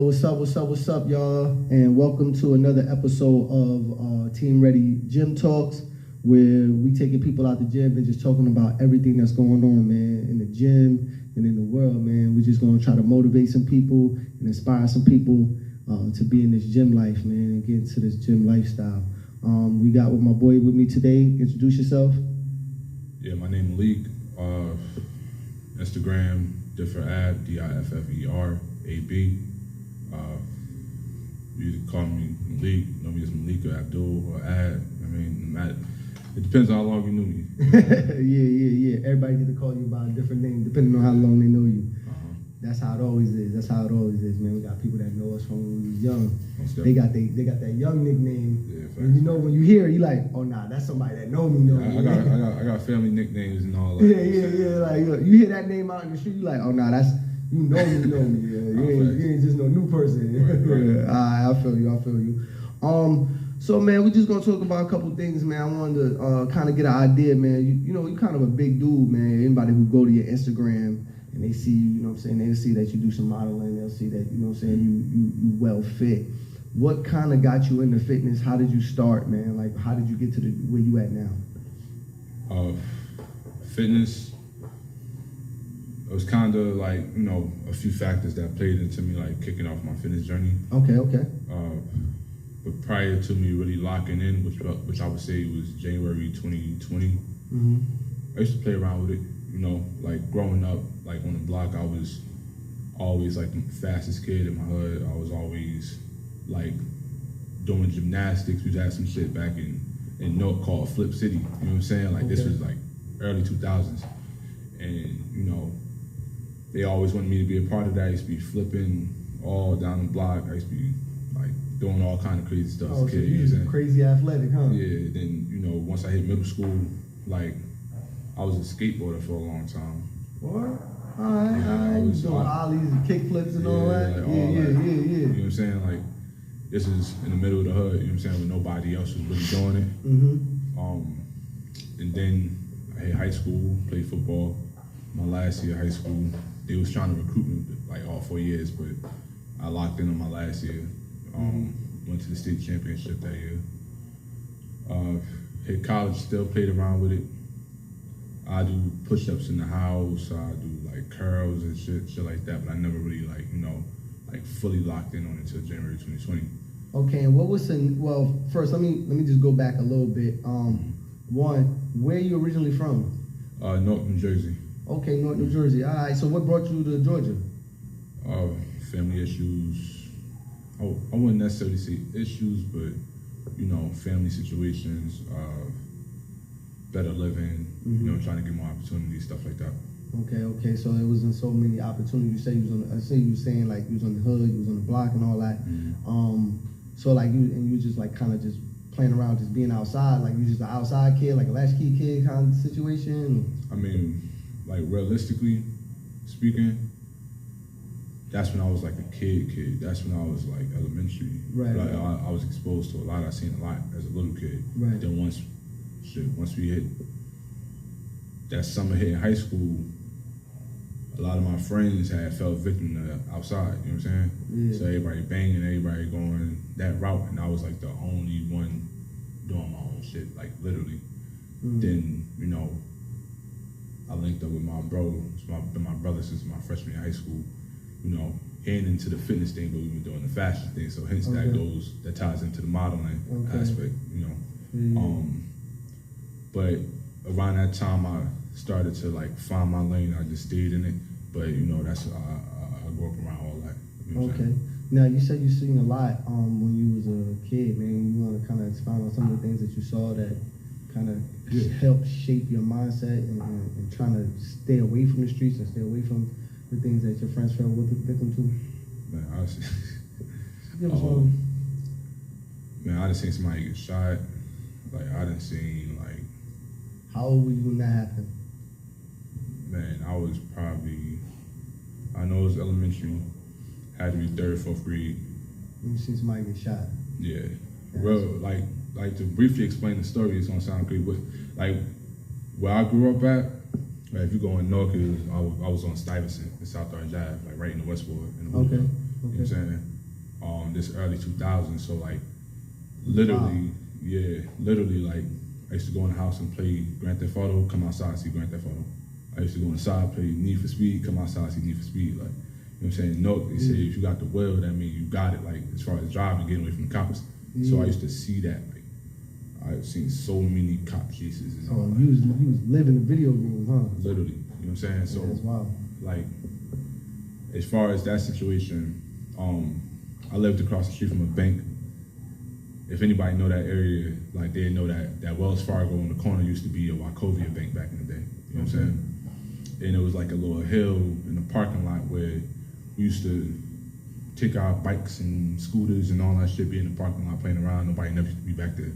What's up, y'all? And welcome to another episode of Team Ready Gym Talks, where we taking people out the gym and just talking about everything that's going on, man, in the gym and in the world, man. We just gonna try to motivate some people and inspire some people to be in this gym life, man, and get into this gym lifestyle. We got with my boy with me today. Introduce yourself. Yeah, my name is Malik. Instagram, differab, DIFFERAB. You can call me Malik, know me as Malik or Abdul or Ad. I mean, it depends on how long you knew me. Yeah. Everybody get to call you by a different name depending on how long they know you. That's how it always is, man. We got people that know us from when we was young. They got that young nickname. Yeah, and you know when you hear it, you like, oh nah, that's somebody that know me. I got family nicknames and all that. Yeah. Like look, you hear that name out in the street, you like, oh nah, that's you know me. Yeah. You ain't just no new person. Right. I feel you. So man, we just gonna talk about a couple things, man. I wanted to kind of get an idea, man. You know, you kind of a big dude, man. Anybody who go to your Instagram and they see you, you know what I'm saying, they'll see that you do some modeling, they'll see that, you know what I'm saying, you well fit. What kind of got you into fitness? How did you start, man? Like, how did you get to where you at now? Fitness, it was kind of like, you know, a few factors that played into me, like kicking off my fitness journey. Okay. But prior to me really locking in, which I would say was January 2020, I used to play around with it. You know, like growing up, like on the block, I was always like the fastest kid in my hood. I was always like doing gymnastics. We had some shit back in North called Flip City. You know what I'm saying? Like This was like early 2000s. And, you know, they always wanted me to be a part of that. I used to be flipping all down the block. I used to be like doing all kind of crazy stuff as a kid. You was crazy athletic, huh? Yeah, then, you know, once I hit middle school, like, I was a skateboarder for a long time. What? All right. You doing ollies and kick flips and all that? Like yeah. You know what I'm saying? Like, this is in the middle of the hood, you know what I'm saying, when nobody else was really doing it. And then I hit high school, played football. My last year of high school, they was trying to recruit me like all 4 years, but I locked in on my last year. Went to the state championship that year. Hit college, still played around with it. I do push-ups in the house. I do like curls and shit like that. But I never really like, you know, like fully locked in on it until January 2020. Okay, and what was well, first let me just go back a little bit. One, where are you originally from? North New Jersey. Okay, North New Jersey. All right. So what brought you to Georgia? Family issues. Oh, I wouldn't necessarily say issues, but you know, family situations. Better living, you know, trying to get more opportunities, stuff like that. Okay. So it wasn't so many opportunities. You say you was on. I say you was saying like you was on the hood, you was on the block and all that. So like you just like kind of just playing around, just being outside. Like you just an outside kid, like a latchkey kid kind of situation. I mean, like realistically speaking, that's when I was like a kid. That's when I was like elementary. Right. Like I was exposed to a lot. I seen a lot as a little kid. Right. Then once we hit that summer hit in high school, a lot of my friends had fell victim to outside, you know what I'm saying? Yeah. So everybody banging, everybody going that route, and I was like the only one doing my own shit, like literally. Then, you know, I linked up with my bro, been my brother since my freshman year of high school, you know, and into the fitness thing, but we've been doing the fashion thing, so hence that ties into the modeling aspect, you know. But around that time, I started to like find my lane. I just stayed in it. But you know, that's I grew up around all that. You know okay. Now you said you seen a lot when you was a kid, man. You want to kind of expound on some of the things that you saw that kind of helped shape your mindset and trying to stay away from the streets and stay away from the things that your friends fell victim to. Man, honestly, Give us one. man, I done seen somebody get shot. Like I done seen like. How old were you when that happened? Man, I was probably, I know it was elementary, had to be 3rd, 4th grade. You seen somebody get shot? Yeah. Well, like to briefly explain the story, it's gonna sound crazy, but like where I grew up at, like if you go in North, I was on Stuyvesant in South Orange Ave, like right in the Westwood. In the Okay. You know what I'm saying? This early 2000s. So like, literally, like, I used to go in the house and play Grand Theft Auto, come outside, see Grand Theft Auto. I used to go inside, play Need for Speed, come outside, see Need for Speed. Like, you know what I'm saying? No, they say if you got the will, that means you got it, like, as far as driving, getting away from the cops. So I used to see that, like, I've seen so many cop chases. And all you was living the video game, huh? Literally, you know what I'm saying? So, that's wild. Like, as far as that situation, I lived across the street from a bank. If anybody know that area, like, they know that Wells Fargo on the corner used to be a Wachovia bank back in the day. You know what I'm saying? And it was like a little hill in the parking lot where we used to take our bikes and scooters and all that shit, be in the parking lot playing around. Nobody never used to be back there.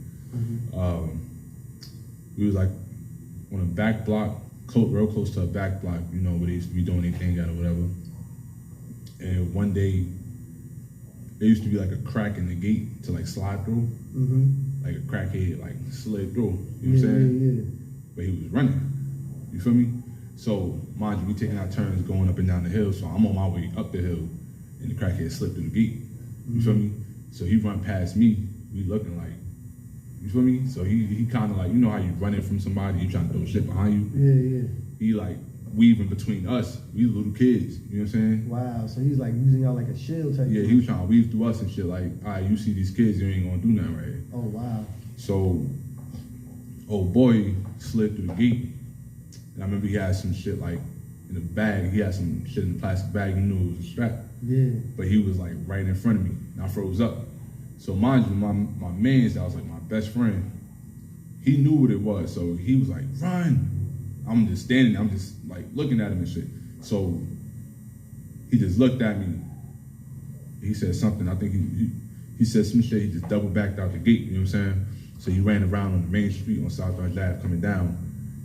We was like on a back block, real close to a back block, you know, where they used to be doing their thing at or whatever. And one day, there used to be like a crack in the gate to like slide through. Like a crackhead like slid through, you know what I'm saying? But he was running, you feel me? So, mind you, we taking our turns going up and down the hill, so I'm on my way up the hill, and the crackhead slipped through the gate, you feel me? So he run past me, we looking like, you feel me? So he kind of like, you know how you running from somebody, you trying to throw shit behind you? He like weaving between us, we little kids, you know what I'm saying? Wow, so he's like using y'all like a shield type. Yeah, he was trying to weave through us and shit, like, all right, you see these kids, you ain't gonna do nothing right here. Oh, wow. So, old boy slid through the gate, and I remember he had some shit like in the bag, he had some shit in the plastic bag, you knew it was a strap. Yeah. But he was like right in front of me, and I froze up. So mind you, my man's that was like my best friend, he knew what it was, so he was like, run. I'm just standing there, I'm just like looking at him and shit. So he just looked at me. He said something, I think he said some shit, he just double backed out the gate, you know what I'm saying? So he ran around on the main street on South Third Ave coming down.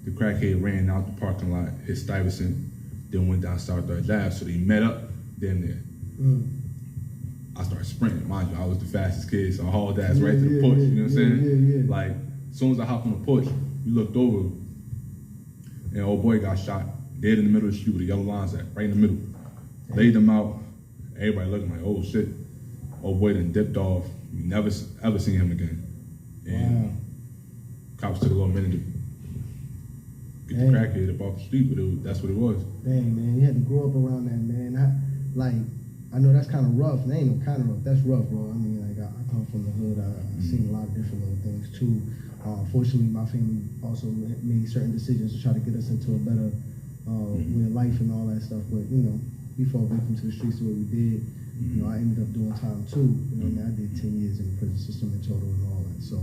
The crackhead ran out the parking lot, hit Stuyvesant, then went down South Third Ave, so they met up then there. I started sprinting, mind you, I was the fastest kid, so I hauled ass right to the porch, you know what I'm saying? Like, as soon as I hopped on the porch, we looked over, and old boy got shot dead in the middle of the street where the yellow lines at, right in the middle. Laid them out, everybody looking like, oh shit. Old boy done dipped off, we never ever seen him again. And cops took a little minute to get the crackhead up off the street, but that's what it was. Dang, man, you had to grow up around that, man. I know that's kind of rough. That ain't no kind of rough. That's rough, bro. I mean, like, I come from the hood. I've seen a lot of different little things, too. Fortunately, my family also made certain decisions to try to get us into a better way of life and all that stuff. But, you know, we fell victim to the streets the way we did. You know, I ended up doing time, too. You know, I did 10 years in the prison system in total and all that. So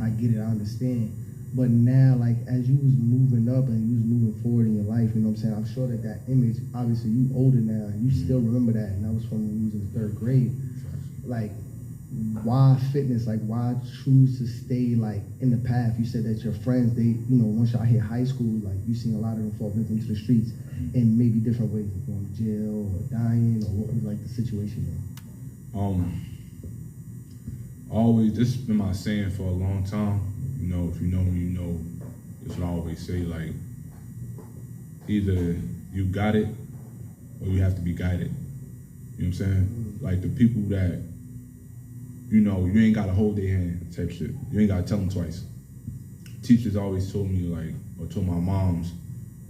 I get it. I understand. But now, like, as you was moving up and you was moving forward in your life, you know what I'm saying? I'm sure that image, obviously, you older now, and you still remember that, and that was from when you was in the 3rd grade. Like, why fitness? Like, why choose to stay, like, in the path? You said that your friends, they, you know, once y'all hit high school, like, you seen a lot of them fall victim to the streets in maybe different ways, like going to jail or dying, or what was, like, the situation there? Always, this has been my saying for a long time. You know, if you know me, you know, it's what I always say, like, either you got it or you have to be guided. You know what I'm saying? Like, the people that, you know, you ain't gotta hold their hand type shit. You ain't gotta tell them twice. Teachers always told me, like, or told my moms,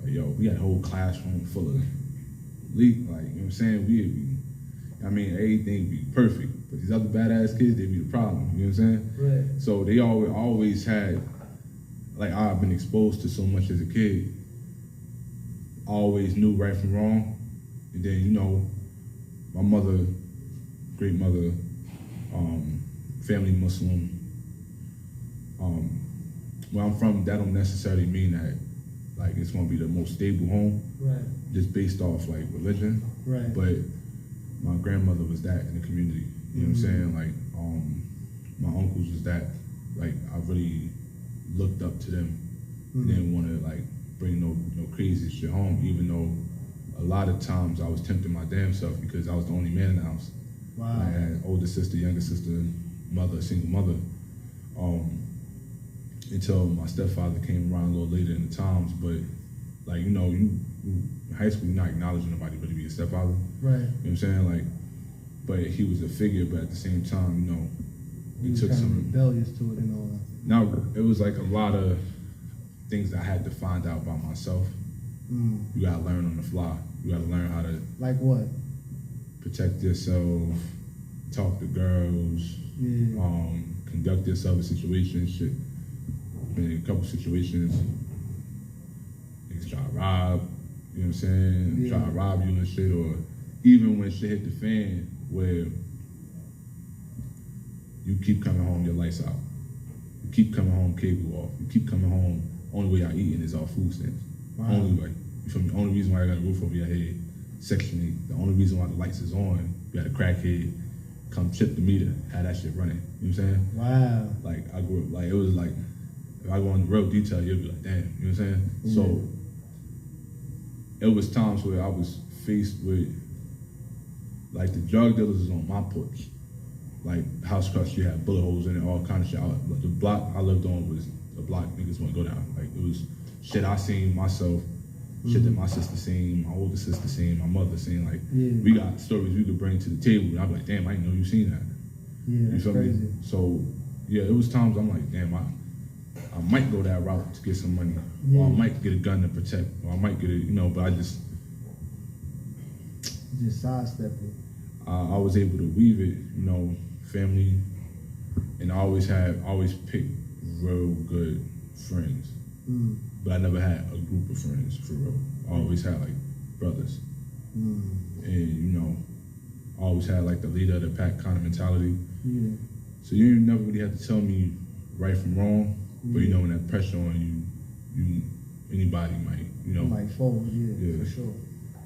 like, yo, we had a whole classroom full of leak, like, you know what I'm saying? Everything be perfect. But these other badass kids, they be the problem, you know what I'm saying? Right. So they always had, like, I've been exposed to so much as a kid. I always knew right from wrong. And then, you know, my mother, great mother, family Muslim. Where I'm from, that don't necessarily mean that, like, it's gonna be the most stable home. Right. Just based off, like, religion. Right. But my grandmother was that in the community. You know what I'm saying? Like, my uncles was that. Like, I really looked up to them. Didn't want to, like, bring no crazy shit home, even though a lot of times I was tempting my damn self because I was the only man in the house. Wow. I had older sister, younger sister, mother, single mother. Until my stepfather came around a little later in the times. But, like, you know, you in high school, you're not acknowledging nobody really be a stepfather. Right. You know what I'm saying? Like, but he was a figure. But at the same time, you know, he took kind of rebellious to it and all that. Now it was like a lot of things I had to find out by myself. You gotta learn on the fly. You gotta learn how to like what? Protect yourself, talk to girls, conduct yourself in situations. Shit, been in a couple situations, niggas try to rob. You know what I'm saying? Yeah. Try to rob you and shit, or even when shit hit the fan, where you keep coming home, your lights out. You keep coming home, cable off. You keep coming home, only way I eating is off food stamps. Wow. Only way. You feel me? Only reason why I got a roof over your head, Section 8. The only reason why the lights is on, you got a crackhead, come chip the meter, have that shit running. You know what I'm saying? Wow. Like, I grew up, like, it was like, if I go into real detail, you'll be like, damn, you know what I'm saying? Yeah. So, it was times where I was faced with, like, the drug dealers was on my porch. Like, house cuts, you had bullet holes in it, all kind of shit. The block I lived on was a block niggas wouldn't go down. Like, it was shit I seen myself, shit that my sister seen, my older sister seen, my mother seen. Like, we got stories we could bring to the table, and I'd be like, damn, I didn't know you seen that. Yeah, that's crazy. Me? So, yeah, it was times I'm like, damn, I might go that route to get some money, or I might get a gun to protect, or I might get it, you know, but I just sidestepped it. I was able to weave it, you know, family, and I always picked real good friends. But I never had a group of friends, for real. I always had, like, brothers. And, you know, I always had, like, the leader of the pack kind of mentality. Yeah. So you never really had to tell me right from wrong, but, you know, when that pressure on you anybody might, you know. Might fold, yeah, for sure.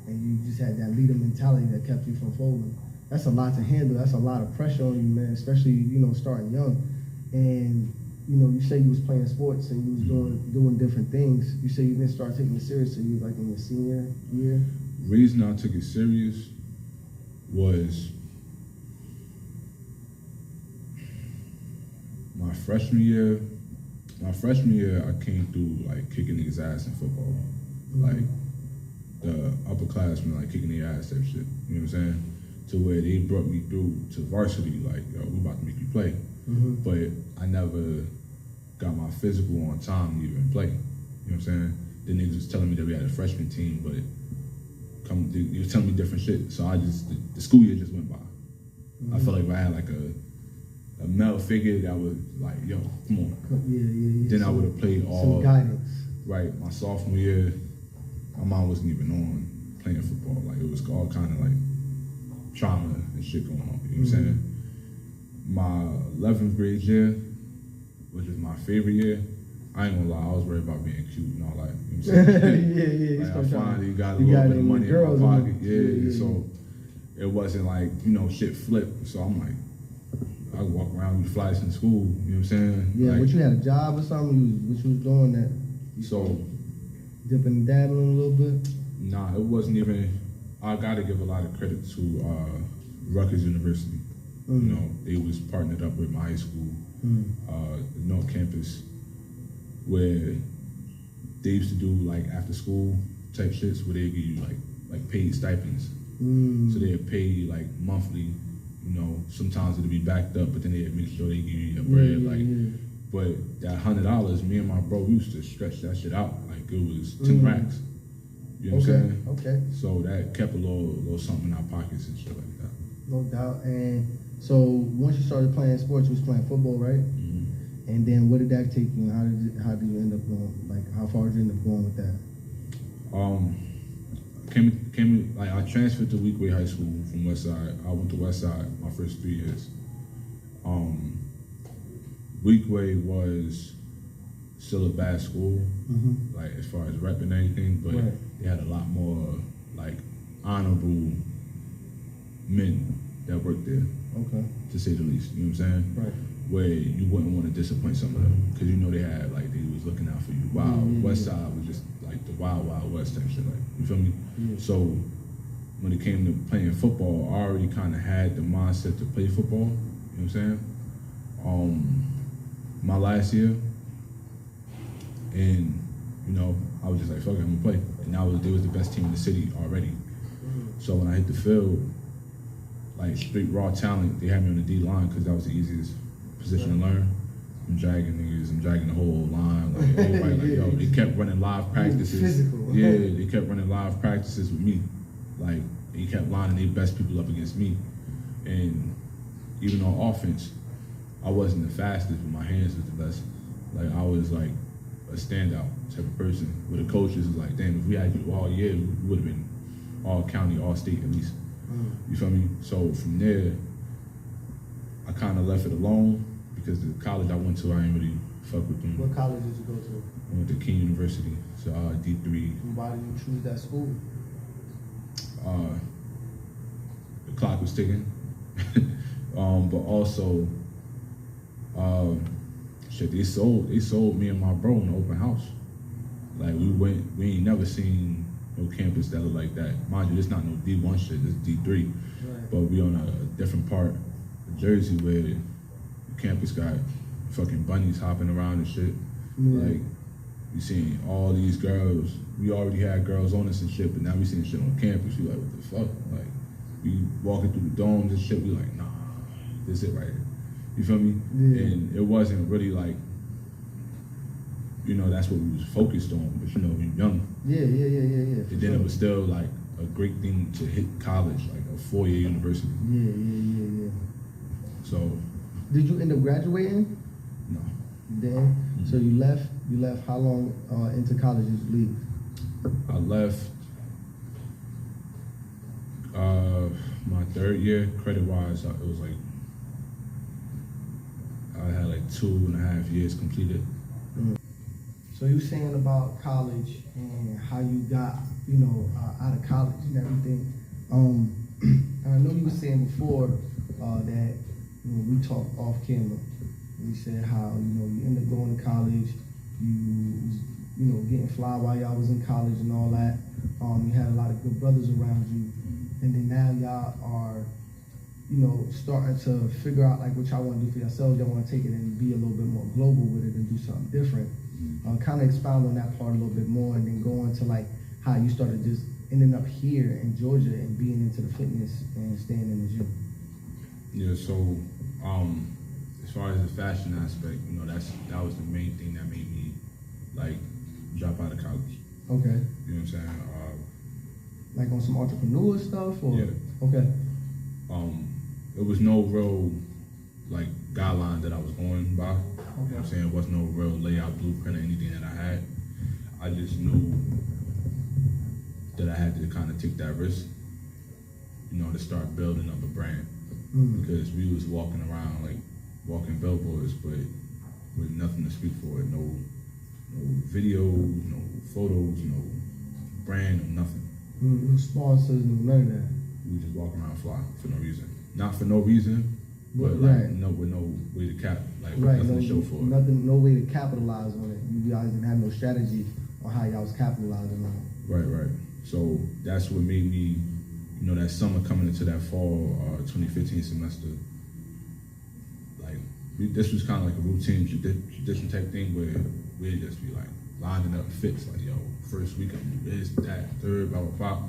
And you just had that leader mentality that kept you from folding. That's a lot to handle. That's a lot of pressure on you, man, especially, you know, starting young. And, you know, you say you was playing sports and you was doing different things. You say you didn't start taking it serious until you was like in your senior year? The reason I took it serious was my freshman year. My freshman year, I came through, like, kicking niggas' ass in football. Like, the upperclassmen, like, kicking their ass type shit. You know what I'm saying? To where they brought me through to varsity, like, yo, we about to make you play. But I never got my physical on time to even play. You know what I'm saying? The niggas was telling me that we had a freshman team, but they was telling me different shit. So the school year just went by. I felt like if I had like a male figure that was like, yo, come on. Then I would have played all. Some guidance. Right, my sophomore year, my mom wasn't even on playing football. Like, it was all kind of like trauma and shit going on. You know what I'm saying? My 11th grade year, which was my favorite year, I ain't gonna lie, I was worried about being cute and all that. You know what I'm saying? Like, I finally got a little bit of money in my pocket. So it wasn't like, you know, shit flipped. So I'm like, I walk around with flies in school, you know what I'm saying? Yeah, like, but you had a job or something, what you was doing that? So dipping and dabbling a little bit? Nah, it wasn't even, I gotta give a lot of credit to Rutgers University. You know, they was partnered up with my high school, the North Campus, where they used to do like after school type shits where they give you like paid stipends. So they'd pay you like monthly, you know, sometimes it'd be backed up, but then they'd make sure they give you your bread. But that $100, me and my bro used to stretch that shit out. Like it was 10 racks. You know what I'm saying? Okay. So that kept a little something in our pockets and shit like that. No doubt. And so once you started playing sports, you was playing football, right? And then what did that take you? How did you end up going? Like, how far did you end up going with that? I transferred to Weequahic High School from West Side. I went to West Side my first 3 years. Weequahic was still a bad school, like as far as rep and anything, but they had a lot more like honorable men that worked there. Okay. To say the least, you know what I'm saying? Right. Where you wouldn't want to disappoint some of them because you know they had like they was looking out for you. West Side was just like the wild west type shit. Like, you feel me? So when it came to playing football, I already kind of had the mindset to play football. You know what I'm saying? My last year, and you know I was just like, fuck it, I'm gonna play. And they was the best team in the city already. So when I hit the field, like straight raw talent, they had me on the D line because that was the easiest position to learn. I'm dragging niggas, I'm dragging the whole line. Like everybody, like yo, they kept running live practices. Physical. Yeah, they kept running live practices with me. Like they kept lining their best people up against me. And even on offense, I wasn't the fastest, but my hands was the best. Like I was like a standout type of person. Where the coaches was like, damn, if we had you all year, we would have been all county, all state at least. You feel me? So from there, I kind of left it alone because the college I went to, I ain't really fuck with them. What college did you go to? I went to King University, so D3. And why did you choose that school? The clock was ticking, but also, shit, they sold me and my bro in the open house. Like we ain't never seen no campus that look like that. Mind you, this not no D1 shit, this D3. Right. But we on a different part of Jersey where the campus got fucking bunnies hopping around and shit. Like, you seeing all these girls. We already had girls on us and shit, but now we seeing shit on campus. We like, what the fuck? Like, we walking through the domes and shit, we like, nah, this it right here. You feel me? Yeah. And it wasn't really like, you know, that's what we was focused on, but you know, we young. Yeah. And then it was still like a great thing to hit college, like a 4-year university. Yeah. So. Did you end up graduating? No. Then, so you left how long into college did you leave? I left my 3rd year, credit-wise, it was like, I had like 2.5 years completed. So you saying about college and how you got, you know, out of college and everything. And I know you were saying before that, you know, we talked off camera. You said how, you know, you ended up going to college, you know, getting fly while y'all was in college and all that. You had a lot of good brothers around you. And then now y'all are, you know, starting to figure out like what y'all want to do for yourselves. Y'all want to take it and be a little bit more global with it and do something different. Kind of expound on that part a little bit more and then go into like how you started just ending up here in Georgia and being into the fitness and staying in the gym. Yeah, so as far as the fashion aspect, you know, that was the main thing that made me like drop out of college. Okay. You know what I'm saying? Like on some entrepreneur stuff or? Yeah. Okay. There was no real like guideline that I was going by. You know what I'm saying? It wasn't no real layout blueprint or anything that I had. I just knew that I had to kind of take that risk, you know, to start building up a brand. Because we was walking around like walking billboards, but with nothing to speak for it. No video, no photos, no brand, no nothing. No sponsors, no none of that. We just walk around fly for no reason. Not for no reason, but right. like with no way to cap, like right. nothing to show for it. No way to capitalize on it. You guys didn't have no strategy on how y'all was capitalizing on it. Right. So that's what made me, you know, that summer coming into that fall 2015 semester, like this was kind of like a routine tradition type thing where we'd just be like lining up fits, like yo, first week I'm gonna do this, that, third, blah, blah, blah.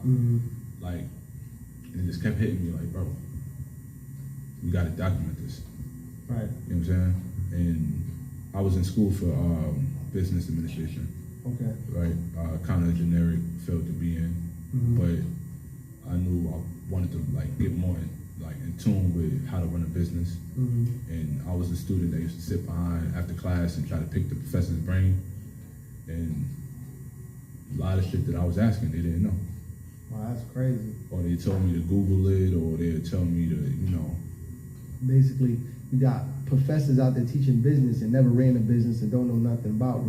Like, and it just kept hitting me like, bro, we gotta document this. Right. You know what I'm saying? And I was in school for business administration. Okay. Right, kind of a generic field to be in, but I knew I wanted to like get more in tune with how to run a business. And I was a student that used to sit behind after class and try to pick the professor's brain. And a lot of shit that I was asking, they didn't know. Wow, that's crazy. Or they told me to Google it, or they would tell me to, you know. Basically, you got professors out there teaching business and never ran a business and don't know nothing about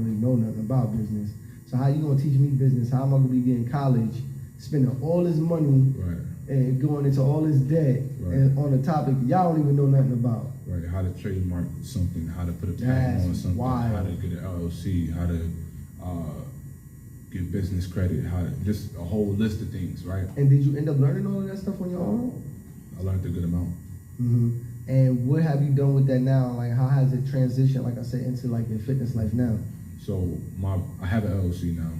business. So how you gonna teach me business? How am I gonna be getting college, spending all this money and going into all this debt and on a topic y'all don't even know nothing about? Right, how to trademark something, how to put a patent on something, wild. How to get an LLC, how to get business credit, how to, just a whole list of things, right? And did you end up learning all of that stuff on your own? I learned a good amount. And what have you done with that now? Like, how has it transitioned, like I said, into like your fitness life now? So I have an LLC now,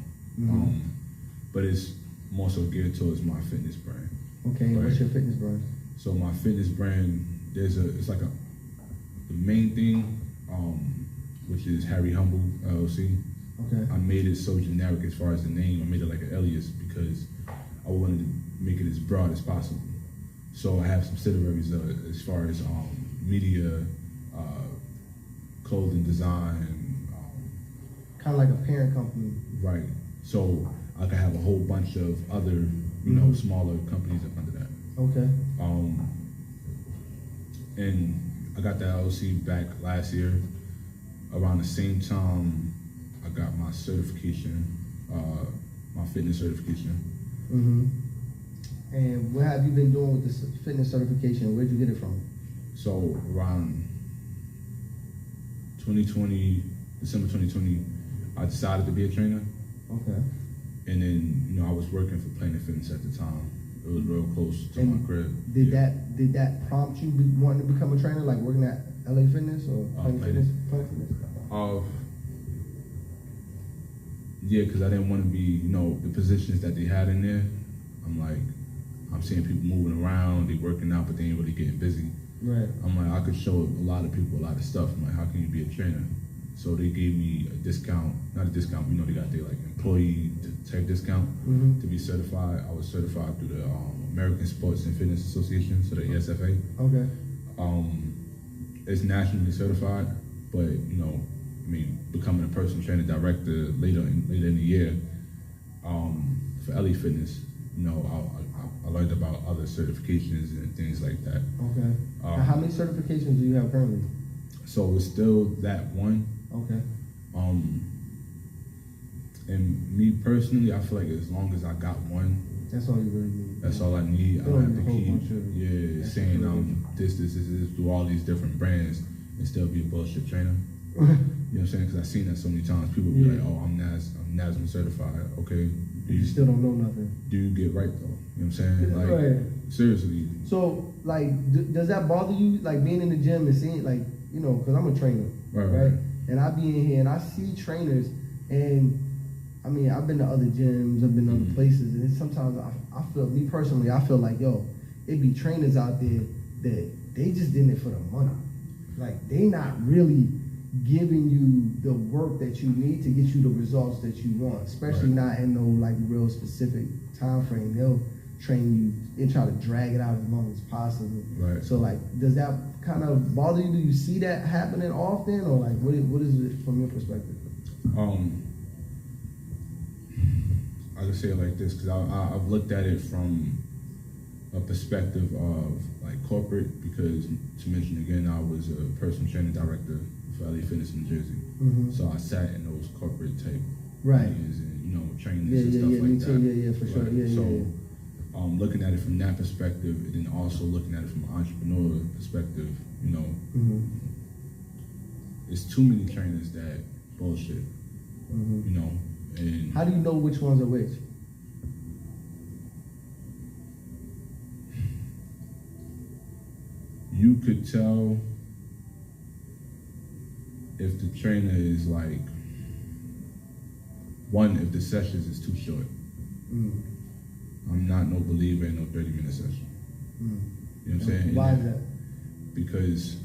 but it's more so geared towards my fitness brand. Okay, and what's your fitness brand? So my fitness brand, the main thing, which is Harry Humble LLC. Okay. I made it so generic as far as the name. I made it like an alias because I wanted to make it as broad as possible. So I have subsidiaries as far as media, clothing design. Kind of like a parent company. Right. So I could have a whole bunch of other, smaller companies up under that. Okay. And I got the LLC back last year. Around the same time, I got my certification, my fitness certification. And what have you been doing with this fitness certification? Where'd you get it from? So around 2020, December 2020, I decided to be a trainer. Okay. And then, I was working for Planet Fitness at the time. It was real close to my crib. Did that prompt you wanting to become a trainer, like working at LA Fitness or Planet Fitness? Yeah, because I didn't want to be, the positions that they had in there. I'm seeing people moving around, they working out, but they ain't really getting busy. Right. I'm like, I could show a lot of people a lot of stuff. I'm like, how can you be a trainer? So they gave me a discount, not a discount, they got their employee type discount to be certified. I was certified through the American Sports and Fitness Association, so the ASFA. Okay. It's nationally certified, but becoming a personal trainer director later in the year for LA Fitness, I learned about other certifications and things like that. Okay. How many certifications do you have currently? So it's still that one. Okay. And me personally, I feel like as long as I got one, that's all you really need. That's all I need. I don't have to keep saying this through all these different brands and still be a bullshit trainer. You know what I'm saying? Because I've seen that so many times. People be like, "Oh, I'm NASM certified." Okay. You still don't know nothing. Do you get right though? You know what I'm saying? Like, right. Seriously. So, does that bother you? Like being in the gym and seeing, because I'm a trainer, right? And I be in here and I see trainers, and I've been to other gyms, I've been to other places, and sometimes I feel, me personally, I feel like, it be trainers out there that they just in it for the money. Like they not really giving you the work that you need to get you the results that you want, especially not in no real specific time frame. They'll train you and try to drag it out as long as possible. Right. So does that kind of bother you? Do you see that happening often, or what is it from your perspective? I can say it like this because I've looked at it from a perspective of corporate, because to mention again, I was a personal training director for LA Fitness in Jersey. So I sat in those corporate type meetings and trainings and stuff like that. Yeah, for sure. So looking at it from that perspective, and then also looking at it from an entrepreneur perspective, it's too many trainers that bullshit. And how do you know which ones are which? You could tell if the trainer is if the sessions is too short. I'm not no believer in no 30-minute session. You know what I'm saying? Why is that? Because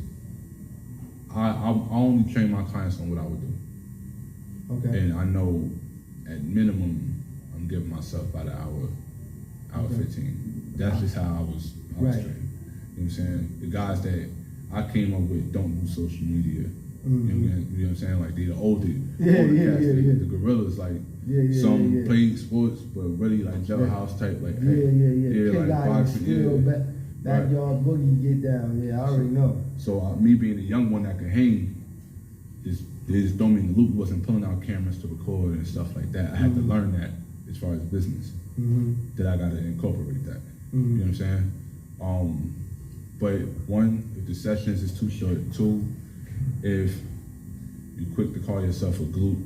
I only train my clients on what I would do. Okay. And I know at minimum I'm giving myself about an hour 15. That's just how I was trained. You know what I'm saying? The guys that I came up with don't do social media. You know what I'm saying? They the older cats, the gorillas, some playing sports, but really jailhouse type, boxing, backyard boogie, get down. Yeah, I already know. So me being the young one that could hang, just don't mean the loop wasn't pulling out cameras to record and stuff like that. I had to learn that as far as business, that I got to incorporate that. You know what I'm saying? But one, if the sessions is too short. Two, if you're quick to call yourself a glute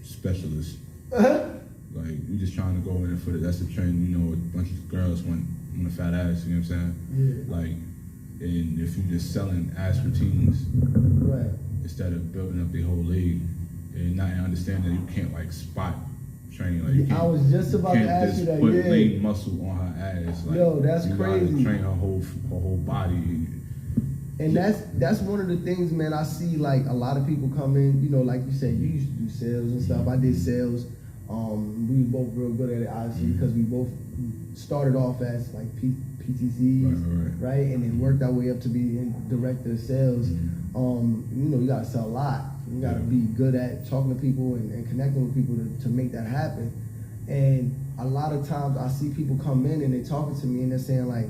specialist, you're just trying to go in for that's the trend. A bunch of girls want a fat ass. You know what I'm saying? Yeah. And if you're just selling ass routines, instead of building up their whole leg, and not understanding that you can't spot train. Like I was just about to ask you that. Put lean muscle on her ass. Like, yo, that's you crazy. Gotta train her whole body. And that's one of the things, man. I see like a lot of people come in. You know, like you said, you used to do sales and stuff. I did sales. We were both real good at it, obviously, because we both started off as like PTCs, right? And then worked our way up to be director of sales. You know, you gotta sell a lot. You gotta be good at talking to people and connecting with people to make that happen. And a lot of times I see people come in and they're talking to me and they're saying like,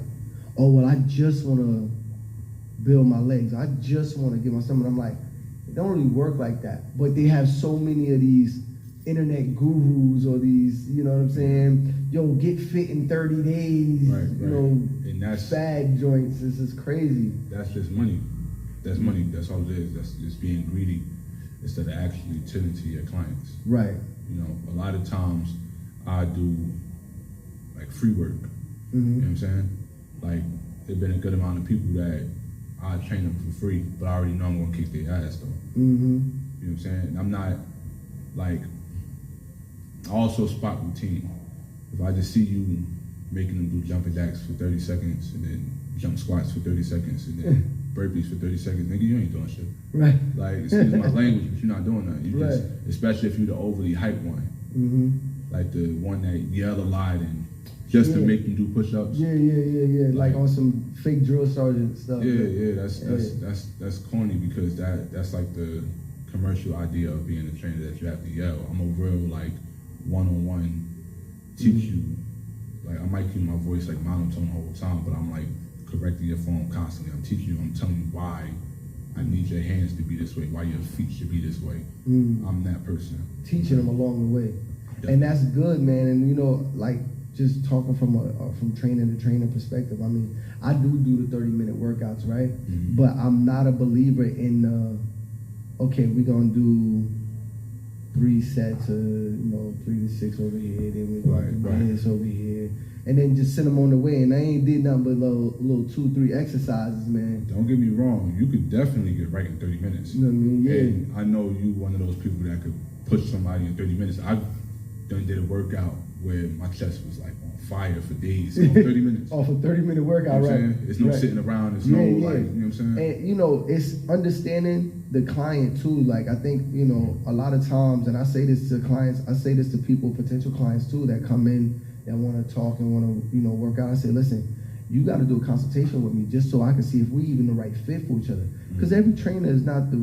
oh, well, I just want to build my legs. I just want to get my stomach. I'm like, it don't really work like that. But they have so many of these internet gurus or these, you know what I'm saying? Yo, get fit in 30 days. You know, and that's fad joints. This is crazy. That's just money. That's money. That's all it is. That's just being greedy instead of actually tending to your clients. Right. You know, a lot of times I do like free work. You know what I'm saying? Like, there's been a good amount of people that I train them for free, but I already know I'm gonna kick their ass though. You know what I'm saying? I'm not like, I also spot routine. If I just see you making them do jumping jacks for 30 seconds and then jump squats for 30 seconds and then burpees for 30 seconds, nigga, you ain't doing shit. Right. Like, excuse my language, but you're not doing that. You just, especially if you're the overly hyped one. Like the one that yell a lot and just to make you do push-ups. Yeah. Like on some fake drill sergeant stuff. That's corny because that's like the commercial idea of being a trainer that you have to yell. I'm a real like one-on-one teach you. Like, I might keep my voice like monotone the whole time, but I'm like correcting your form constantly. I'm teaching you, I'm telling you why I need your hands to be this way, why your feet should be this way. I'm that person. Teaching them along the way. And that's good, man. And you know, like just talking from trainer to trainer perspective, I mean, I do the 30-minute workouts, right? But I'm not a believer in okay, we're gonna do 3 sets of 3 to 6 over here, then we're gonna do this over here, and then just send them on the way. And I ain't did nothing but little 2-3 exercises, man. Don't get me wrong, you could definitely get right in 30 minutes. You know what I mean? Yeah. And I know you one of those people that could push somebody in 30 minutes. I done did a workout where my chest was like on fire for days, 30 minutes. Off a 30-minute workout, you know right? There's no sitting around. There's no like, you know what I'm saying? And you know, it's understanding the client too. Like, I think, a lot of times, and I say this to clients, I say this to people, potential clients too, that come in that want to talk and want to, work out. I say, listen, you got to do a consultation with me just so I can see if we even the right fit for each other. Because every trainer is not the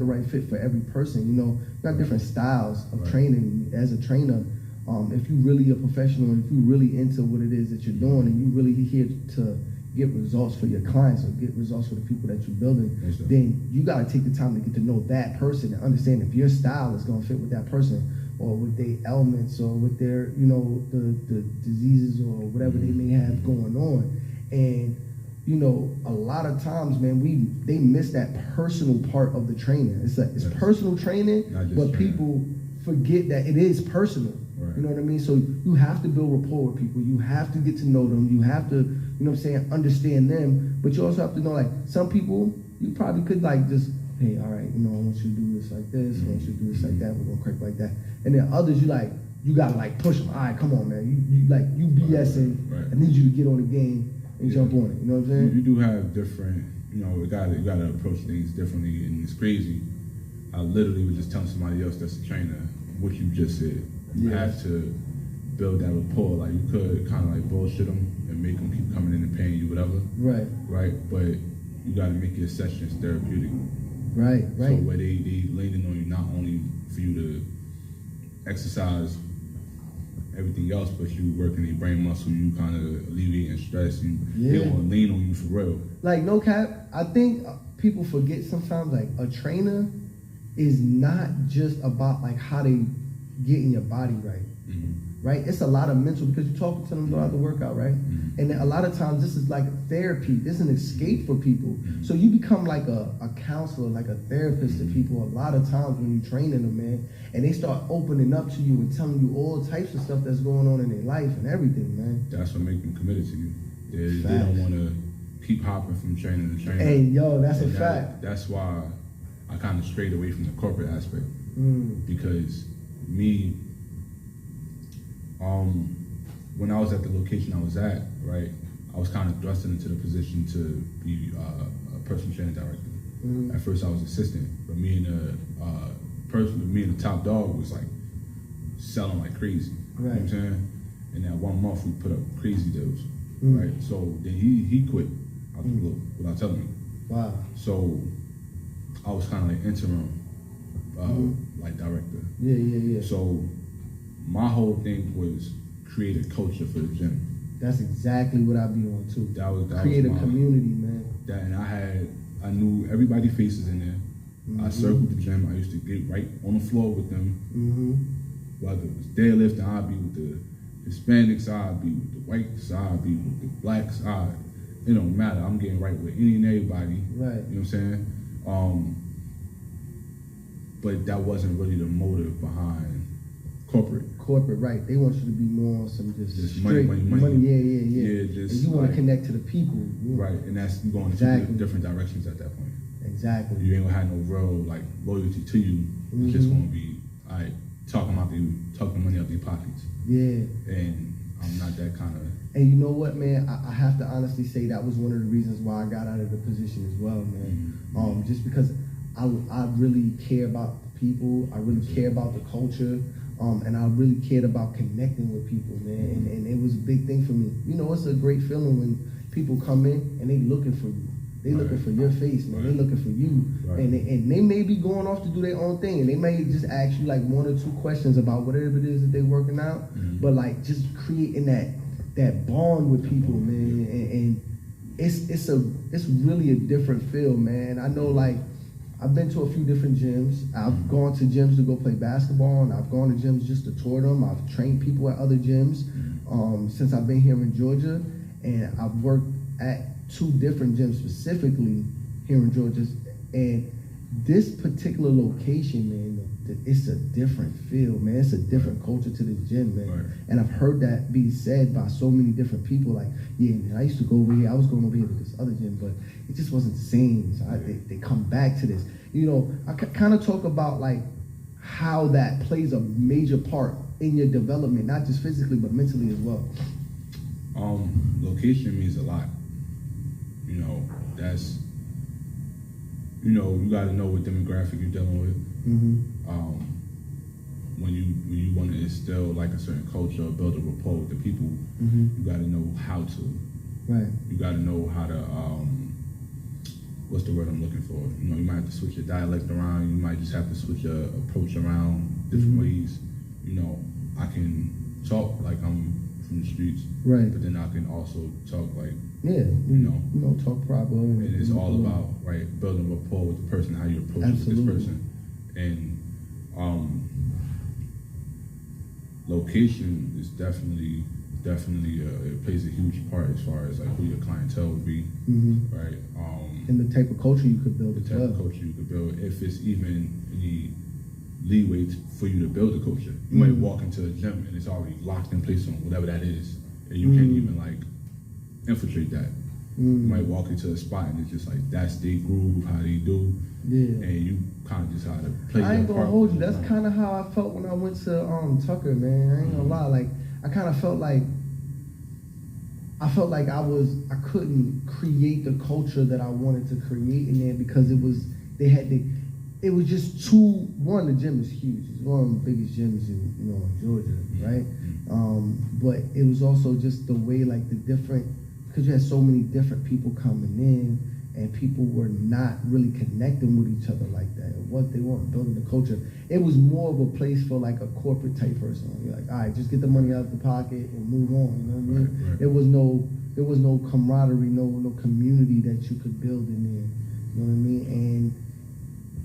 right fit for every person. Not different styles of training. As a trainer, if you really a professional, if you really into what it is that you're doing, and you really here to get results for your clients or get results for the people that you're building, then you got to take the time to get to know that person and understand if your style is going to fit with that person, or with their elements, or with their, the diseases or whatever they may have going on. And, a lot of times, man, they miss that personal part of the training. It's personal training, but people forget that it is personal. Right. You know what I mean? So you have to build rapport with people. You have to get to know them. You have to, understand them. But you also have to know, like, some people, you probably could, like, just, hey, all right, I want you to do this like this. I want you to do this like that. We're going to crack like that. And then others, you got to, like, push them. All right, come on, man. You BSing. Right. I need you to get on the game and jump on it. You know what I'm saying? You do have different, you got to approach things differently. And it's crazy. I literally was just telling somebody else that's a trainer what you just said. You have to build that rapport. Like, you could kind of like bullshit them and make them keep coming in and paying you whatever. Right. But you got to make your sessions therapeutic. Right. So where they leaning on you not only for you to exercise everything else, but you working your brain muscle, you kind of alleviating stress. They want to lean on you for real. Like, no cap, I think people forget sometimes, like, a trainer is not just about like how they getting your body right. Right? It's a lot of mental, because you're talking to them throughout the workout, right? And a lot of times this is like therapy. This is an escape for people. So you become like a counselor, like a therapist to people a lot of times when you're training them, man. And they start opening up to you and telling you all types of stuff that's going on in their life and everything, man. That's what makes them committed to you. They don't want to keep hopping from training to training. Hey, yo, that's a fact. That's why I kind of strayed away from the corporate aspect. Because me When I was at the location I was at, right, I was kind of thrusted into the position to be a personal training director. At first I was assistant, but me and the top dog was like selling like crazy. You know what I'm saying? And that 1 month we put up crazy deals, right? So then he quit out the blue without telling me. Wow. So I was kind of like interim, like director. Yeah. So my whole thing was create a culture for the gym. That's exactly what I be on too. That create a community, man. And I knew everybody faces in there. I circled the gym. I used to get right on the floor with them. Whether it was deadlifting, I'd be with the Hispanics, I'd be with the whites, I'd be with the blacks. It don't matter. I'm getting right with any and everybody. Right. You know what I'm saying? But that wasn't really the motive behind corporate, right? They want you to be more on some just straight money. Yeah. And you want to connect to the people, right? And that's you going in different directions at that point. Exactly. You ain't gonna have no real like loyalty to you. It's just gonna be talking money out their pockets. Yeah. And I'm not that kind of. And you know what, man? I have to honestly say that was one of the reasons why I got out of the position as well, man. Just because I really care about people. I really care about the culture. And I really cared about connecting with people, man. And it was a big thing for me. You know, it's a great feeling when people come in and they looking for you. They looking for your face, man. They looking for you. And they may be going off to do their own thing. And they may just ask you like 1 or 2 questions about whatever it is that they're working out. But like just creating that bond with people, man. And it's really a different feel, man. I know like I've been to a few different gyms. I've gone to gyms to go play basketball, and I've gone to gyms just to tour them. I've trained people at other gyms since I've been here in Georgia, and I've worked at 2 different gyms specifically here in Georgia. And this particular location, man, it's a different feel, man. It's a different culture to this gym, man. And I've heard that be said by so many different people. Like, yeah, man, I used to go over here. I was going over here to this other gym, but it just wasn't the same. So they come back to this. You know, I kind of talk about like how that plays a major part in your development, not just physically but mentally as well. Location means a lot. You know, you got to know what demographic you're dealing with. When you want to instill like a certain culture or build a rapport with the people, you got to know how to. Right. You got to know how to. What's the word I'm looking for? You know, you might have to switch your dialect around. You might just have to switch your approach around different ways. You know, I can talk like I'm from the streets, right? But then I can also talk like talk proper. And it's all about building rapport with the person, how you approach with this person, and location is definitely it plays a huge part as far as like who your clientele would be, right? And the type of culture you could build. If it's even any leeway for you to build a culture. You might walk into a gym and it's already locked in place on whatever that is, and you can't even like infiltrate that. You might walk into a spot and it's just like that's their groove, how they do, and you kind of just how to play. I ain't gonna hold you. That's kind of how I felt when I went to Tucker, man. I ain't gonna lie. Like I kind of felt like I couldn't create the culture that I wanted to create in there because it was just too. One, the gym is huge. It's one of the biggest gyms in Georgia, right? But it was also just the way like the different, because you had so many different people coming in and people were not really connecting with each other like that. They weren't building the culture. It was more of a place for like a corporate type person. You're like, all right, just get the money out of the pocket and move on. You know what I mean? Right. There was no camaraderie, no community that you could build in there. You know what I mean? And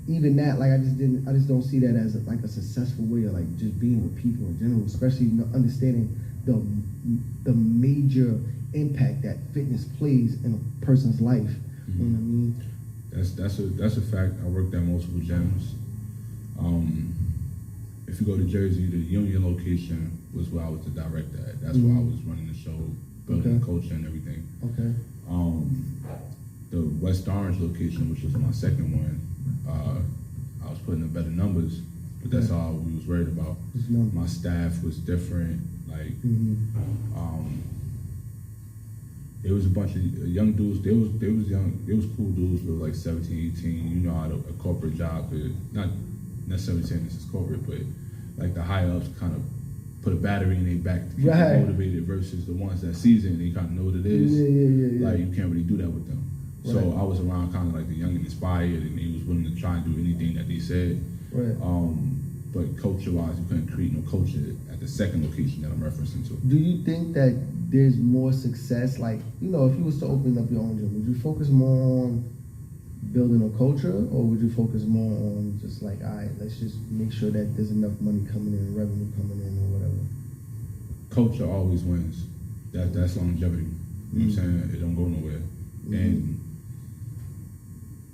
even that, like I just don't see that as a successful way of like just being with people in general, especially understanding the major impact that fitness plays in a person's life. You know what I mean? That's a fact. I worked at multiple gyms. If you go to Jersey, the Union location was where I was the director at. That's where I was running the show, building the culture and everything. Okay. The West Orange location, which was my second one, I was putting in better numbers but that's all we was worried about. My staff was different. Like, it was a bunch of young dudes. They was young. They was cool dudes with like 17, 18. You know how a corporate job could, not necessarily saying this is corporate, but like the higher ups kind of put a battery in their back to keep them motivated versus the ones that seasoned. They kind of know what it is. Like you can't really do that with them. So I was around kind of like the young and inspired, and they was willing to try and do anything that they said. But culture-wise, you couldn't create no culture at the second location that I'm referencing to. Do you think that there's more success, like, you know, if you was to open up your own gym, would you focus more on building a culture, or would you focus more on just like, all right, let's just make sure that there's enough money coming in, revenue coming in, or whatever? Culture always wins. That's longevity. You know what I'm saying? It don't go nowhere. And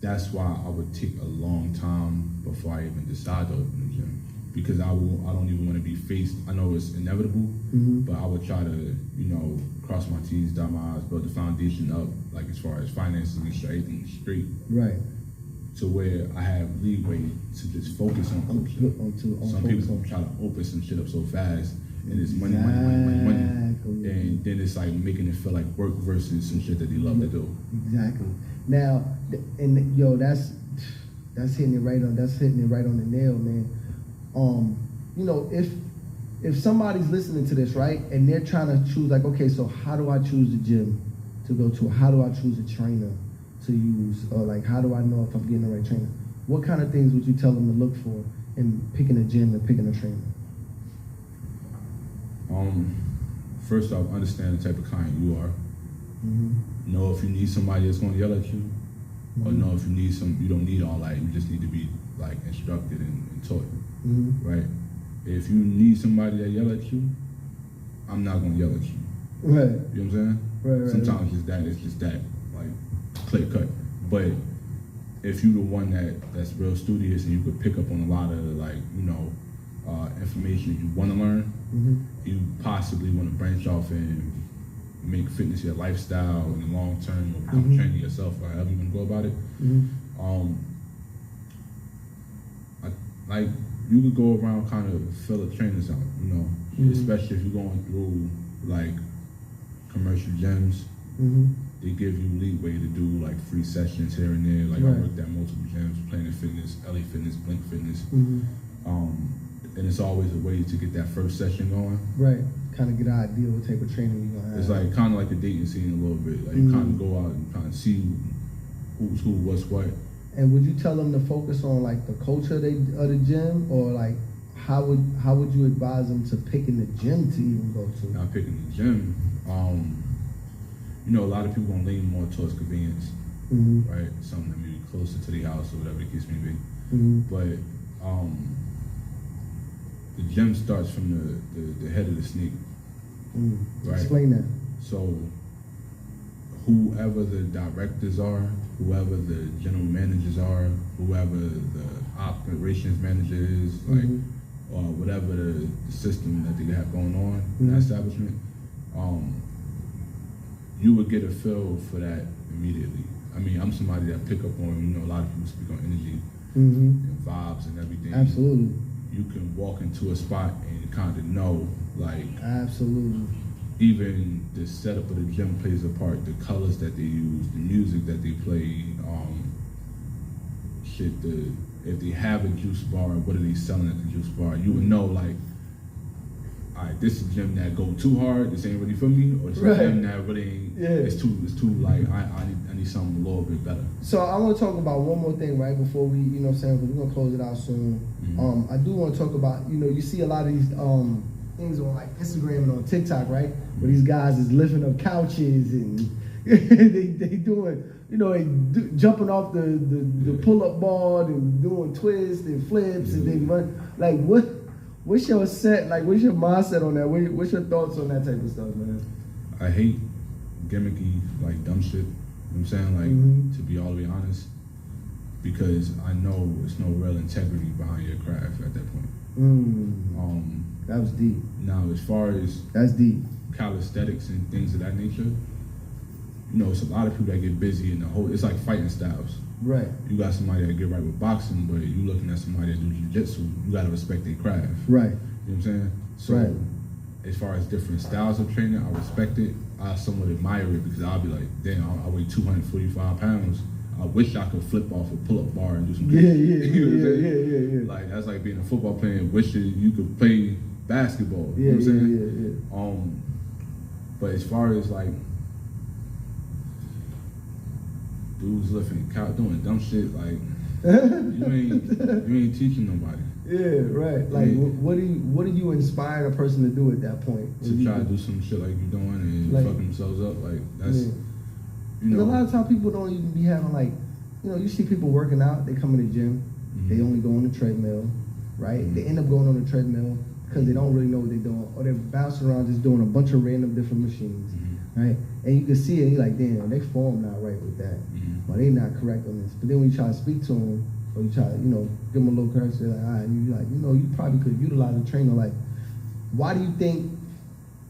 that's why I would take a long time before I even decide to open a gym. Because I don't even want to be faced. I know it's inevitable, but I would try to, you know, cross my T's, dot my I's, build the foundation up, like as far as finances, make sure everything is straight. Right. To where I have leeway to just focus on culture. Some people try to open some shit up so fast, and it's money. And then it's like making it feel like work versus some shit that they love to do. Exactly. Now, and yo, that's hitting it right on the nail, man. You know, if somebody's listening to this, right, and they're trying to choose, like, okay, so how do I choose the gym to go to? How do I choose a trainer to use? Or like, how do I know if I'm getting the right trainer? What kind of things would you tell them to look for in picking a gym and picking a trainer? First off, understand the type of client you are. Know if you need somebody that's going to yell at you, or know if you don't need all that. You just need to be like instructed and taught. Right? If you need somebody that yell at you, I'm not gonna yell at you. Right. You know what I'm saying? Right. Sometimes it's just that, like clear cut. But if you're the one that's real studious and you could pick up on a lot of like, you know, information you want to learn, you possibly want to branch off and make fitness your lifestyle in the long term, or become training yourself, or however you want to go about it. Like, you could go around kind of fill the trainers out, you know, especially if you're going through like commercial gyms. They give you leeway to do like free sessions here and there. Like I worked at multiple gyms, Planet Fitness, LA Fitness, Blink Fitness. And it's always a way to get that first session going. Right. Kind of get an idea what type of training you're gonna have. It's like kind of like a dating scene a little bit. Like you kind of go out and kind of see who's who, what's what. And would you tell them to focus on like the culture of the gym, or like how would you advise them to picking the gym to even go to? Not picking the gym. You know, a lot of people gonna lean more towards convenience, right? Something that may be closer to the house or whatever the case may be. But the gym starts from the head of the snake. Right? Explain that. So whoever the directors are, whoever the general managers are, whoever the operations manager is, like, or whatever the system that they have going on in that establishment, you would get a feel for that immediately. I mean, I'm somebody that pick up on, you know, a lot of people speak on energy and vibes and everything. Absolutely. You can walk into a spot and kind of know, like, absolutely. Even the setup of the gym plays a part. The colors that they use, the music that they play, if they have a juice bar, what are they selling at the juice bar? You would know, like, all right, this is a gym that go too hard. This ain't really for me, or this is a gym that really ain't. It's too like I need something a little bit better. So I want to talk about one more thing right before we, you know what I'm saying, because we're gonna close it out soon. I do want to talk about, you know, you see a lot of these things on like Instagram and on TikTok, right? Where these guys is lifting up couches and they doing, you know, jumping off the pull-up board and doing twists and flips and then run. Like, what's your set? Like, what's your mindset on that? What's your thoughts on that type of stuff, man? I hate gimmicky, like, dumb shit. You know what I'm saying? Like, to be all the way honest, because I know there's no real integrity behind your craft at that point. That was deep. Now, as far as that's deep calisthenics and things of that nature, you know, it's a lot of people that get busy in the whole. It's like fighting styles. Right. You got somebody that get right with boxing, but you looking at somebody that do jiu-jitsu. You gotta respect their craft. Right. You know what I'm saying? So, right. As far as different styles of training, I respect it. I somewhat admire it because I'll be like, damn, I weigh 245 pounds. I wish I could flip off a pull-up bar and do some. Yeah. Like that's like being a football player and wishing you could play basketball. You know what I'm saying? But as far as like dudes lifting couch doing dumb shit, like you ain't teaching nobody. Yeah, right. Like, what do you inspire a person to do at that point? To try to do some shit like you doing and like, fuck themselves up, like that's. You know, a lot of times people don't even be having like, you know, you see people working out, they come in the gym, they only go on the treadmill, right? They end up going on the treadmill because they don't really know what they're doing, or they're bouncing around just doing a bunch of random different machines, right? And you can see it, and you're like, damn, they form not right with that, or they not correct on this. But then when you try to speak to them, or you try to, you know, give them a little correction, like, all right, you're like, you know, you probably could utilize a trainer. Like, why do you think?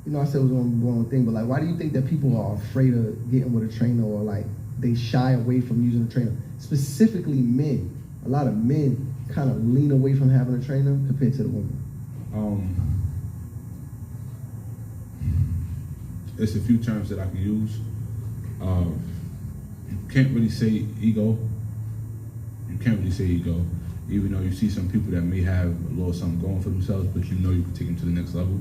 You know, I said it was one thing, but like, why do you think that people are afraid of getting with a trainer, or like they shy away from using a trainer? Specifically, men. A lot of men kind of lean away from having a trainer compared to the women. It's a few terms that I can use. You can't really say ego. You can't really say ego, even though you see some people that may have a little something going for themselves, but you know you can take them to the next level.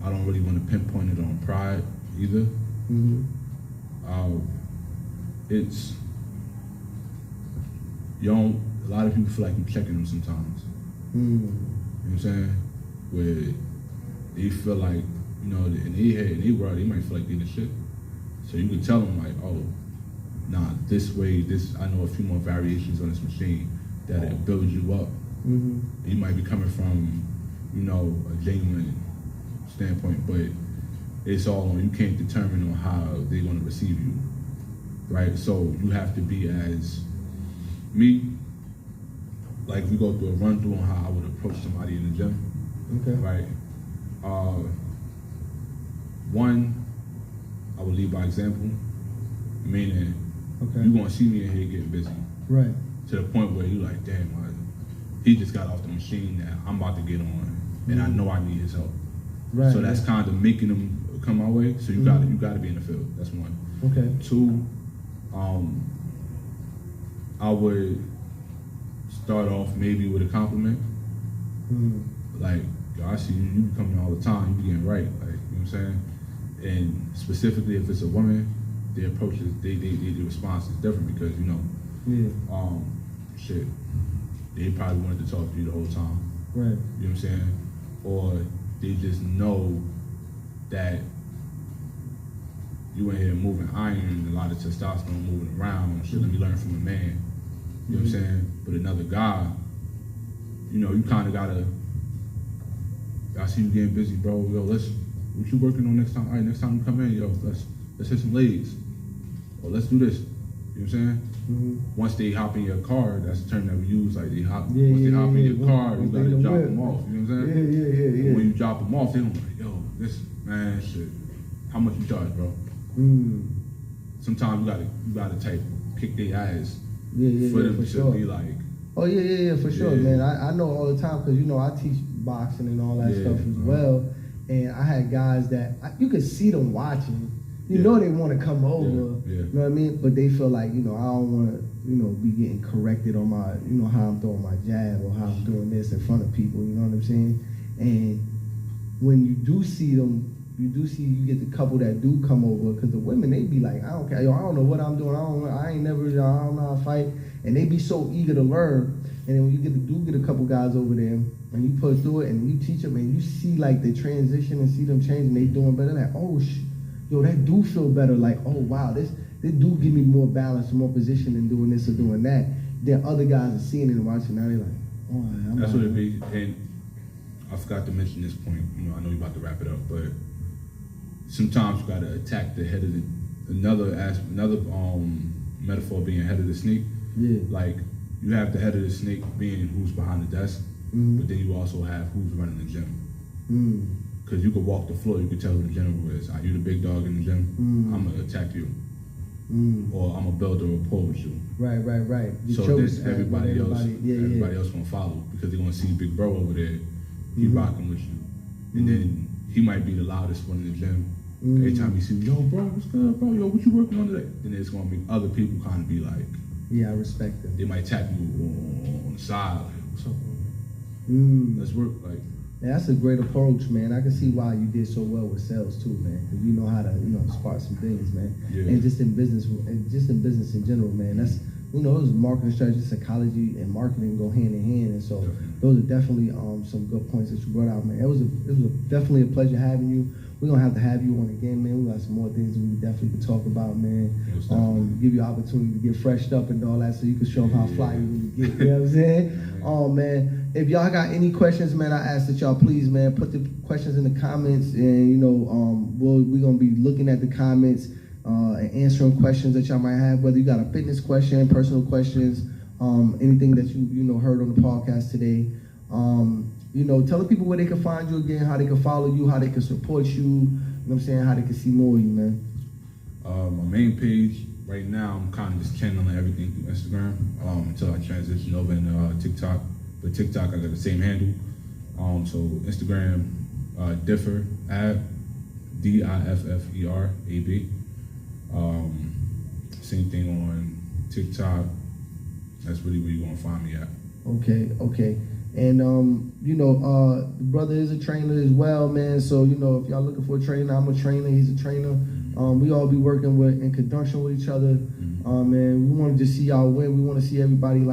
I don't really want to pinpoint it on pride either. It's a lot of people feel like you're checking them sometimes. You know what I'm saying? Where they feel like, you know, in their head, in their world, they might feel like they're the shit. So you can tell them like, oh, nah, this way, I know a few more variations on this machine that'll build you up. You might be coming from, you know, a genuine standpoint, but it's all on, you can't determine on how they're going to receive you, right? So you have to be as me, like we go through a run through on how I would approach somebody in the gym, right? One, I would lead by example, meaning you're going to see me in here getting busy, right? To the point where you're like, damn, he just got off the machine that I'm about to get on, and I know I need his help. Right. So that's kind of making them come my way. So you gotta be in the field. That's one. Okay. Two, I would start off maybe with a compliment. Like, yo, I see you be coming all the time. You be getting right. Like, you know what I'm saying? And specifically, if it's a woman, the approach is the response is different because you know, shit, they probably wanted to talk to you the whole time. Right. You know what I'm saying? Or they just know that you in here moving iron, a lot of testosterone moving around. Shit, let me learn from a man. You know what I'm saying? But another guy, you know, you kind of gotta. I see you getting busy, bro. Yo, what you working on next time? All right, next time you come in, yo, let's hit some legs, or let's do this. You know what I'm saying? Once they hop in your car, that's the term that we use. Like once they hop in your car, you gotta drop them off. You know what I'm saying? Yeah. When you drop them off, they don't like, yo, this man, shit. How much you charge, bro? Sometimes you gotta type kick their ass for them to be like. Oh yeah, for sure, man. I know all the time because you know I teach boxing and all that stuff as well, and I had guys that you could see them watching. You know they want to come over, you know what I mean? But they feel like, you know, I don't want to, you know, be getting corrected on my, you know, how I'm throwing my jab or how I'm doing this in front of people, you know what I'm saying? And when you do see them, you get the couple that do come over, because the women, they be like, I don't care, yo, I don't know what I'm doing, I don't know how to fight, and they be so eager to learn. And then when you get a couple guys over there, and you put through it, and you teach them, and you see like the transition and see them change, and they doing better, like, oh shit. Yo, that do feel better. Like, oh wow, this do give me more balance, more position in doing this or doing that. Then other guys are seeing it and watching. Now they're like, oh, that's what it be. And I forgot to mention this point. You know, I know you're about to wrap it up, but sometimes you got to attack the head of another metaphor being head of the snake. Yeah. Like you have the head of the snake being who's behind the desk, but then you also have who's running the gym. Because you could walk the floor, you could tell who the general is. Are you the big dog in the gym? I'm gonna attack you, or I'm gonna build a rapport with you. Right. So then everybody else gonna follow because they're gonna see Big Bro over there. He rocking with you, and then he might be the loudest one in the gym. Every time you see, yo, bro, what's good, bro? Yo, what you working on today? Then it's gonna be other people kind of be like, yeah, I respect them. They might tap you on the side, like, what's up, bro? Let's work, like. Yeah, that's a great approach, man. I can see why you did so well with sales too, man. Because you know how to, spark some things, man. Yeah. And just in business in general, man. That's, those marketing strategy, psychology, and marketing go hand in hand. And so those are definitely some good points that you brought out, man. It was definitely a pleasure having you. We're gonna have to have you on again, man. We got some more things we definitely could talk about, man. Give you opportunity to get freshed up and all that, so you can show them how fly you really get. You know what I'm saying? Man. If y'all got any questions, man, I ask that y'all please, man, put the questions in the comments, and we're gonna be looking at the comments and answering questions that y'all might have. Whether you got a fitness question, personal questions, anything that you heard on the podcast today. Tell the people where they can find you again, how they can follow you, how they can support you. You know what I'm saying? How they can see more of you, man. My main page right now, I'm kind of just channeling everything through Instagram until I transition over into TikTok. But TikTok, I got the same handle. So Instagram, Differ Ab, DIFFERAB. Same thing on TikTok. That's really where you're gonna find me at. Okay. And the brother is a trainer as well, man. So if y'all looking for a trainer, I'm a trainer. He's a trainer. We all be working in conjunction with each other. Man, we want to just see y'all win. We want to see everybody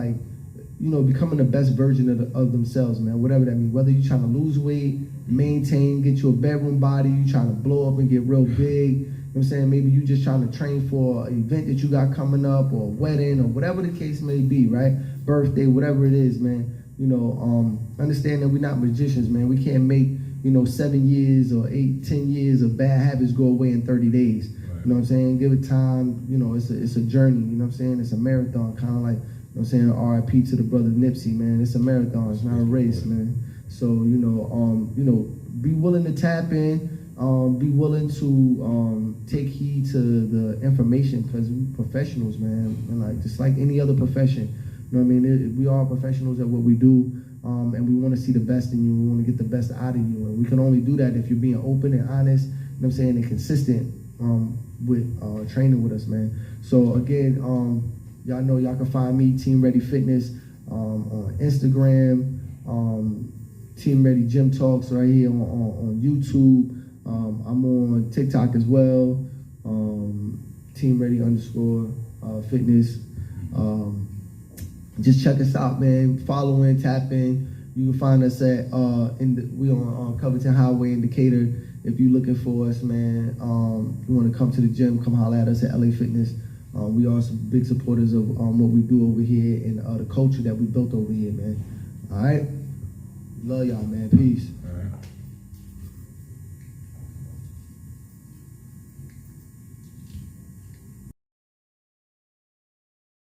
becoming the best version of themselves, man. Whatever that means. Whether you're trying to lose weight, maintain, get you a bedroom body, you trying to blow up and get real big. You know what I'm saying? Maybe you just trying to train for an event that you got coming up, or a wedding, or whatever the case may be, right? Birthday, whatever it is, man. Understand that we're not magicians, man. We can't make 7 years or 8, 10 years of bad habits go away in 30 days. Right. You know what I'm saying? Give it time. It's a journey. You know what I'm saying? It's a marathon, kind of like. You know what I'm saying? R.I.P. to the brother Nipsey, man. It's a marathon. It's not a race, man. So, be willing to tap in. Be willing to take heed to the information, because we're professionals, man. And just like any other profession, you know what I mean? We are professionals at what we do, and we want to see the best in you. We want to get the best out of you. And we can only do that if you're being open and honest, you know what I'm saying, and consistent with training with us, man. So, again, y'all know y'all can find me, Team Ready Fitness, on Instagram, Team Ready Gym Talks right here on YouTube. I'm on TikTok as well, Team Ready _fitness. Just check us out, man. Follow in, tap in. You can find us at we on Covington Highway in Decatur. If you're looking for us, man, you want to come to the gym, come holler at us at LA Fitness. We are some big supporters of what we do over here and the culture that we built over here, man. All right? Love y'all, man. Peace. All right.